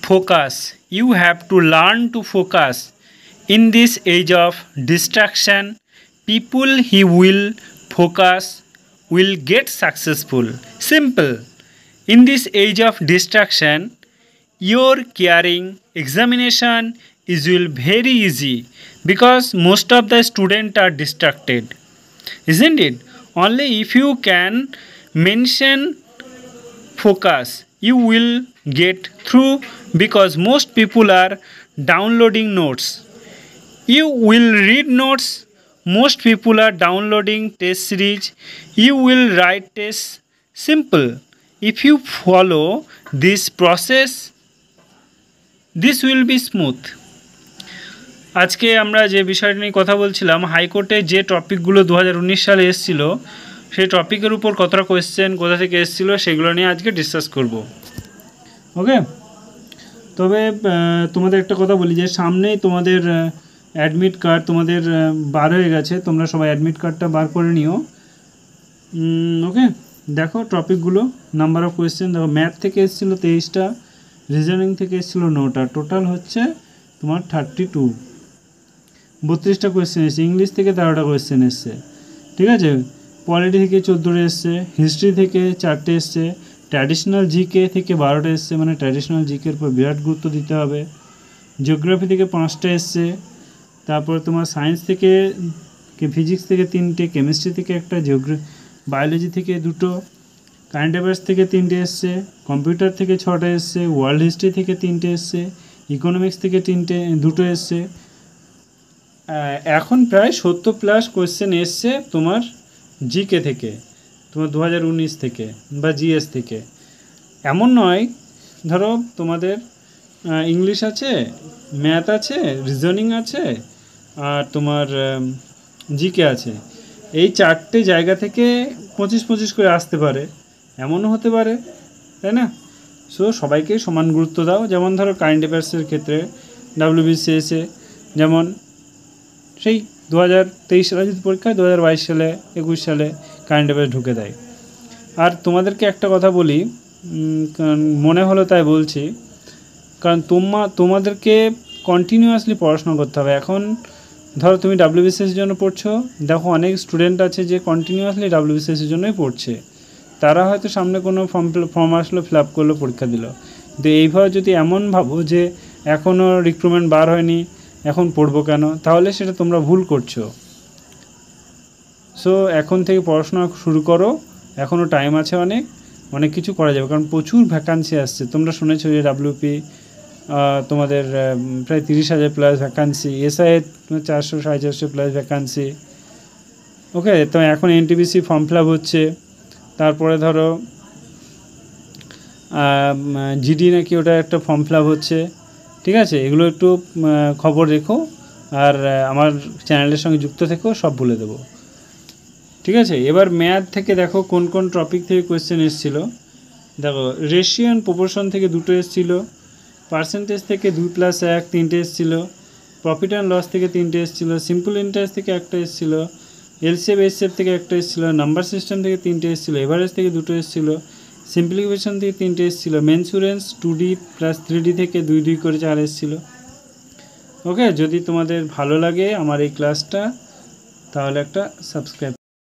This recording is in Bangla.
Focus. You have to learn to focus. In this age of distraction, people who will focus will get successful. Simple. In this age of distraction, your caring examination is will very easy because most of the students are distracted, isn't it? Only if you can mention focus, you will get through because most people are downloading notes. You will read notes. Most people are downloading test series. You will write tests. Simple. If you follow this process, this will be smooth. আজকে আমরা যে বিষয়টা নিয়ে কথা বলছিলাম, হাইকোর্টে যে টপিকগুলো 2019 সালে এসেছিল সেই টপিকের উপর কতটা কোয়েশ্চেন কোথা থেকে এসেছিল সেগুলো নিয়ে আজকে ডিসকাস করব। ওকে, তবে তোমাদের একটা কথা বলি যে সামনেই তোমাদের অ্যাডমিট কার্ড তোমাদের বার হয়ে গেছে, তোমরা সবাই অ্যাডমিট কার্ডটা বার করে নিও। ওকে, দেখো টপিকগুলো, নাম্বার অফ কোয়েশ্চেন দেখো, ম্যাথ থেকে এসেছিল 23টা, রিজনিং থেকে এসেছিল 9টা, টোটাল হচ্ছে তোমার 32, 32টা কোয়েশ্চেন এসছে। ইংলিশ থেকে 13টা কোয়েশ্চেন এসছে, ঠিক আছে। পলিটি থেকে 14টা এসছে, হিস্ট্রি থেকে 4টে এসছে, ট্র্যাডিশনাল জিকে থেকে 12টা এসছে, মানে ট্র্যাডিশনাল জিকের উপর বিরাট গুরুত্ব দিতে হবে। জিওগ্রাফি থেকে 5টা এসছে, তারপর তোমার সায়েন্স থেকে, ফিজিক্স থেকে 3টে, কেমিস্ট্রি থেকে 1টা, বায়োলজি থেকে 2টো, কারেন্ট অ্যাফেয়ার্স থেকে 3টে এসছে, কম্পিউটার থেকে 6টা এসছে, ওয়ার্ল্ড হিস্ট্রি থেকে 3টে এসছে, ইকোনমিক্স থেকে 2টো এসছে। এখন প্রায় 70+ কোয়েশ্চেন এসছে তোমার জিকে থেকে, তোমার 2019 থেকে বা জিএস থেকে। এমন নয়, ধরো তোমাদের ইংলিশ আছে, ম্যাথ আছে, রিজনিং আছে, আর তোমার জিকে আছে, এই 4টে জায়গা থেকে 25 করে আসতে পারে, এমনও হতে পারে, তাই না? সো সবাইকে সমান গুরুত্ব দাও। যেমন ধরো কারেন্ট অ্যাফেয়ার্সের ক্ষেত্রে WBCS যেমন সেই 2023 সালে যদি পরীক্ষায় 2022 সালে 21 সালে কারেন্ট অ্যাফেয়ার্স ঢুকে দেয়। আর তোমাদেরকে একটা কথা বলি, মনে হলো তাই বলছি, কারণ তোমাদেরকে কন্টিনিউয়াসলি পড়াশোনা করতে হবে। এখন ধরো তুমি WBCS জন্য পড়ছো, দেখো অনেক স্টুডেন্ট আছে যে কন্টিনিউয়াসলি WBCS জন্যই পড়ছে, তারা হয়তো সামনে কোনো ফর্ম আসলো, ফিল আপ করলো, পরীক্ষা দিল। কিন্তু এইভাবে যদি এমন ভাবো যে এখনও রিক্রুটমেন্ট বার হয়নি, এখন পড়বো কেন, তাহলে সেটা তোমরা ভুল করছো। সো এখন থেকে পড়াশোনা শুরু করো, এখনও টাইম আছে, অনেক কিছু করা যাবে, কারণ প্রচুর ভ্যাকান্সি আসছে। তোমরা শুনেছো যে WP তোমাদের প্রায় 30,000+ ভ্যাকান্সি, SI 400-450+ ভ্যাকান্সি। ওকে, তো এখন NTPC ফর্ম ফিল আপ হচ্ছে, তারপরে ধরো GD নাকি ওটা একটা ফর্ম ফিল আপ হচ্ছে, ঠিক আছে। এগুলো একটু খবর রেখো, আর আমার চ্যানেলের সঙ্গে যুক্ত থেকেও সব বলে দেবো, ঠিক আছে। এবার ম্যাথ থেকে দেখো কোন কোন টপিক থেকে কোয়েশ্চেন এসেছিলো। দেখো রেশিও অ্যান্ড প্রপোর্শন থেকে 2টো এসেছিলো, পার্সেন্টেজ থেকে 2+1 3টে এসেছিলো, প্রফিট অ্যান্ড লস থেকে 3টে এসেছিলো, সিম্পল ইন্টারেস্ট থেকে 1টা এসেছিলো, LCF HCF থেকে 1টা এসেছিলো, নাম্বার সিস্টেম থেকে 3টে এসেছিলো, এভারেজ থেকে 2টো এসেছিলো, সিম্পলিফিকেশন থেকে 3টে এসেছিলো, মেনসুরেন্স 2D + 3D থেকে 2 করে 4 এসেছিলো। ওকে, যদি তোমাদের ভালো লাগে আমার এই ক্লাসটা, তাহলে একটা সাবস্ক্রাইব